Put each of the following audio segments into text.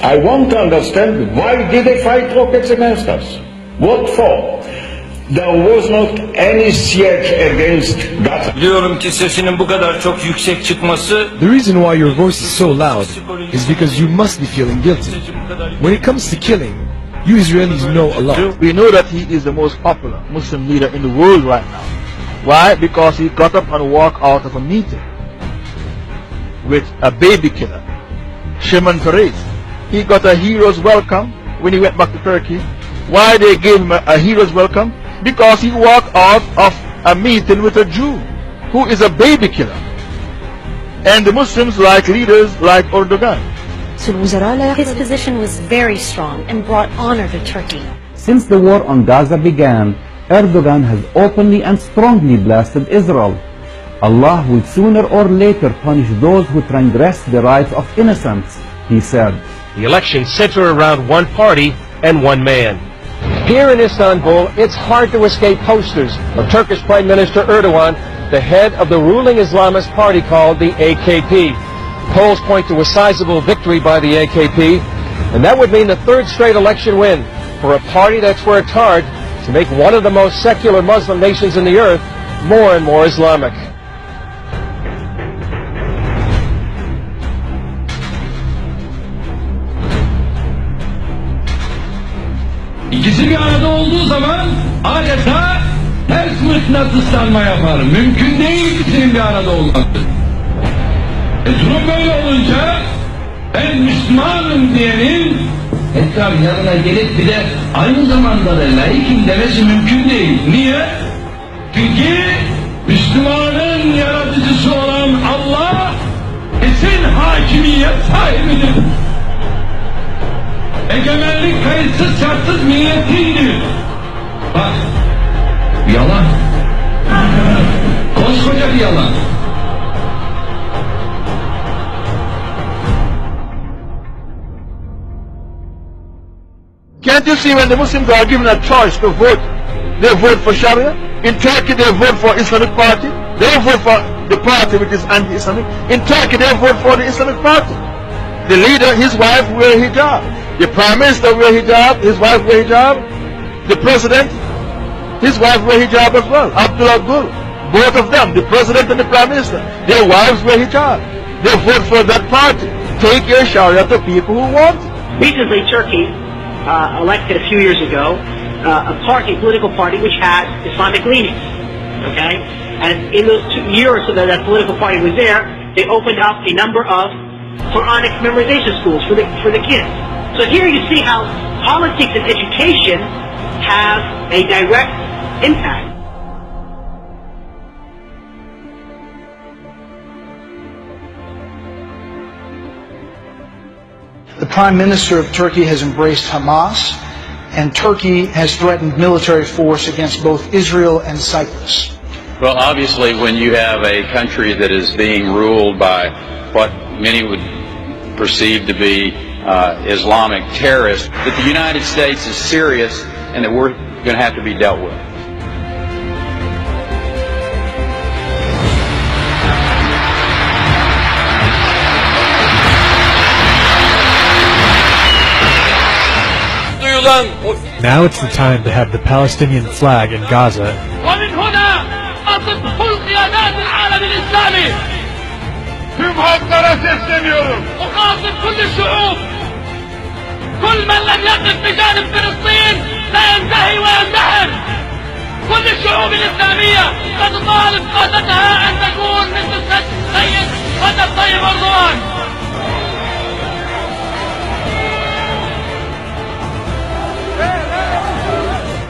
I want to understand, why did they fight rockets against us? What for? There was not any siege against Gaza. Biliyorum ki sesinin bu kadar çok yüksek çıkması. The reason why your voice is so loud is because you must be feeling guilty. When it comes to killing, you Israelis know a lot. We know that he is the most popular Muslim leader in the world right now. Why? Because he got up and walked out of a meeting with a baby killer, Shimon Peres. He got a hero's welcome when he went back to Turkey. Why they gave him a hero's welcome? Because he walked out of a meeting with a Jew who is a baby killer. And the Muslims like leaders like Erdogan. His position was very strong and brought honor to Turkey. Since the war on Gaza began, Erdogan has openly and strongly blasted Israel. Allah will sooner or later punish those who transgress the rights of innocents, he said. The elections center around one party and one man. Here in Istanbul, it's hard to escape posters of Turkish Prime Minister Erdogan, the head of the ruling Islamist party called the AKP. Polls point to a sizable victory by the AKP, and that would mean the third straight election win for a party that's worked hard to make one of the most secular Muslim nations in the earth more and more Islamic. İkisi bir arada olduğu zaman adeta ters mıknatıslanma yapar. Mümkün değil ikisinin bir arada olması. Durum böyle olunca ben Müslümanım diyenin tekrar yanına gelip bir de aynı zamanda da laikim demesi mümkün değil. Niye? Çünkü Müslümanın yaratıcısı olan Allah kesin hakimiyet sahibidir. Egemenlik kayıtsız şartsız milletindir. Bak, yalan. Koskoca bir yalan. Can't you see when the Muslims are given a choice to vote, they vote for Sharia? In Turkey they vote for Islamic Party. They vote for the party which is anti-Islamic. In Turkey they vote for the Islamic Party. The leader, his wife wear hijab. The Prime Minister wear hijab, his wife wear hijab. The President, his wife wear hijab as well. Abdullah Gül, both of them, the President and the Prime Minister, their wives wear hijab. They vote for that party. Take your Sharia to people who want it. Recently, Turkey elected a few years ago a political party which has Islamic leanings. Okay, and in those 2 years so that that political party was there, they opened up a number of Quranic memorization schools for the kids. So here you see how politics and education have a direct impact. The Prime Minister of Turkey has embraced Hamas, and Turkey has threatened military force against both Israel and Cyprus. Well, obviously, when you have a country that is being ruled by what many would perceive to be Islamic terrorists, that the United States is serious and that we're going to have to be dealt with. Now it's the time to have the Palestinian flag in Gaza. ومن هنا أطلب كل قيادات العالم الإسلامي. Tüm halklara sesleniyorum. أخاطب كل الشعوب. كل من لم يقف بجانب فلسطين سينتهي ويندحر. كل الشعوب الإسلامية ستطالب قادتها أن تكون مثل السيد رجب طيب أردوغان.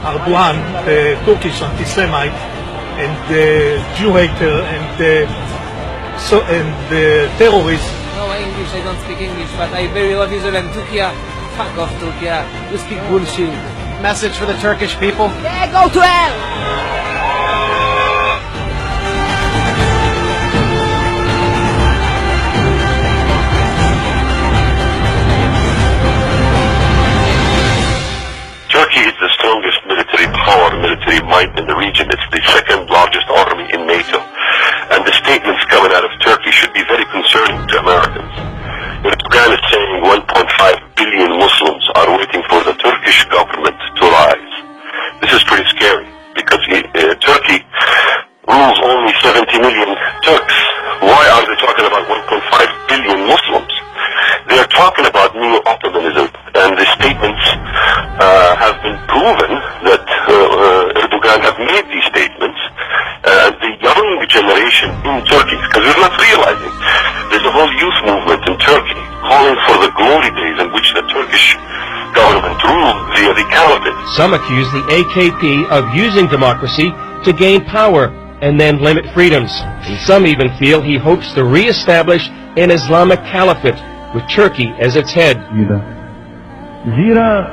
Erdogan, the Turkish anti-Semite and the Jew hater and the terrorist. No English, I don't speak English, but I very love Israel and Turkey. Fuck off Turkey, you speak bullshit. Message for the Turkish people? Yeah, go to hell! Turkey is the strongest military power, military might in the region. It's the second largest army in NATO. And the statements coming out of Turkey should be very concerning to Americans. Erdogan is saying 1.5 billion talking about neo-Ottomanism, and the statements have been proven that Erdogan have made these statements. The young generation in Turkey, because we're not realizing, there's a whole youth movement in Turkey calling for the glory days in which the Turkish government ruled via the caliphate. Some accuse the AKP of using democracy to gain power and then limit freedoms. And some even feel he hopes to re-establish an Islamic caliphate with Turkey as its head. Zira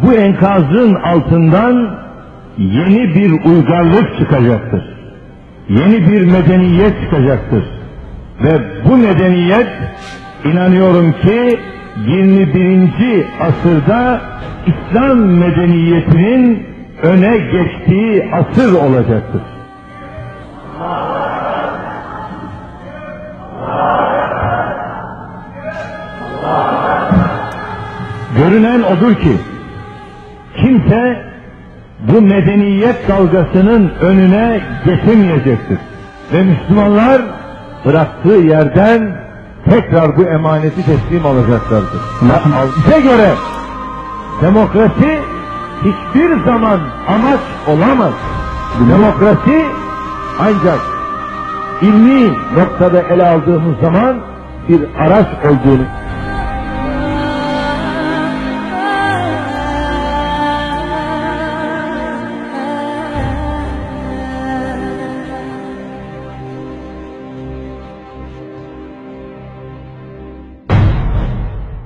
bu enkazın altından yeni bir uygarlık çıkacaktır. Yeni bir medeniyet çıkacaktır. Ve bu medeniyet inanıyorum ki 21. asırda İslam medeniyetinin öne geçtiği asır olacaktır. Görünen odur ki kimse bu medeniyet dalgasının önüne geçemeyecektir. Ve Müslümanlar bıraktığı yerden tekrar bu emaneti teslim alacaklardır. Bize göre demokrasi hiçbir zaman amaç olamaz. Demokrasi ancak ilmi noktada ele aldığımız zaman bir araç olduğunu.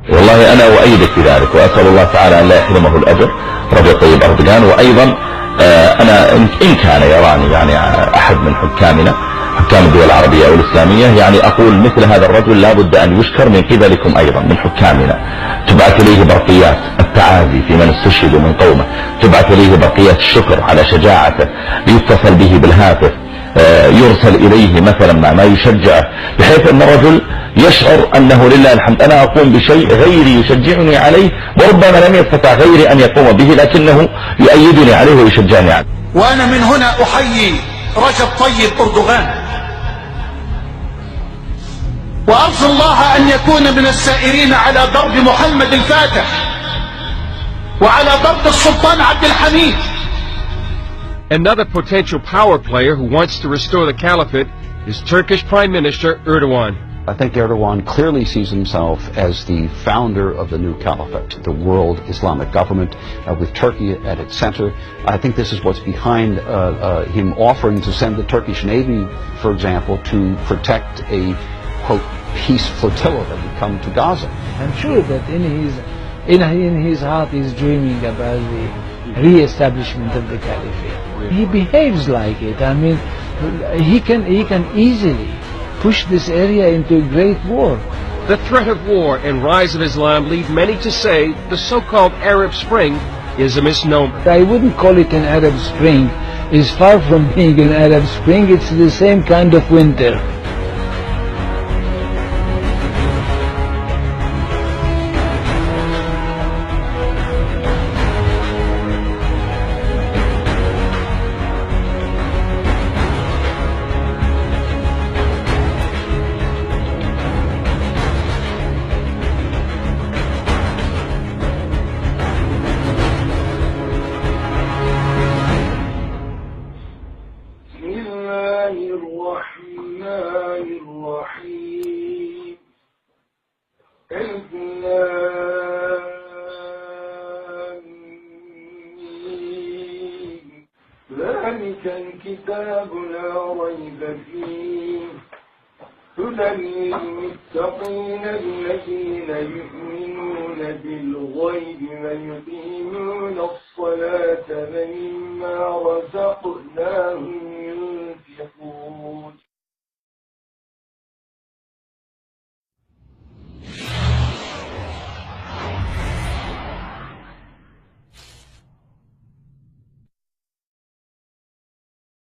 والله أنا أؤيدك في ذلك وأسأل الله تعالى أن لا يحرمه الأجر رجب طيب أردوغان. وأيضا أنا إن كان يراني يعني أحد من حكام الدول العربية أو الإسلامية يعني أقول مثل هذا الرجل لابد أن يشكر من قبلكم أيضا من حكامنا. تبعث إليه برقيات التعازي في من استشهدوا من قومه، تبعث إليه برقيات الشكر على شجاعته، يتصل به بالهاتف، يرسل إليه مثلا ما يشجعه، بحيث أن الرجل يشعر أنه لله الحمد أنا أقوم بشيء غيري يشجعني عليه، وربما لم يستطع غيري أن يقوم به لكنه يؤيدني عليه ويشجعني عليه. وأنا من هنا أحيي رجب طيب أردوغان، وأرجو الله أن يكون من السائرين على درب محمد الفاتح وعلى درب السلطان عبد الحميد. Another potential power player who wants to restore the caliphate is Turkish Prime Minister Erdogan. I think Erdogan clearly sees himself as the founder of the new caliphate, the world Islamic government, with Turkey at its center. I think this is what's behind him offering to send the Turkish Navy, for example, to protect a, quote, peace flotilla that would come to Gaza. I'm sure that in his heart he's dreaming about the re-establishment of the caliphate. He behaves like it. I mean, he can easily push this area into a great war. The threat of war and rise of Islam lead many to say the so-called Arab Spring is a misnomer. I wouldn't call it an Arab Spring. It's far from being an Arab Spring. It's the same kind of winter. ذلك الكتاب لا ريب فيه هدى للمتقين الذين يؤمنون بالغيب ويقيمون الصلاة ومما رزقناهم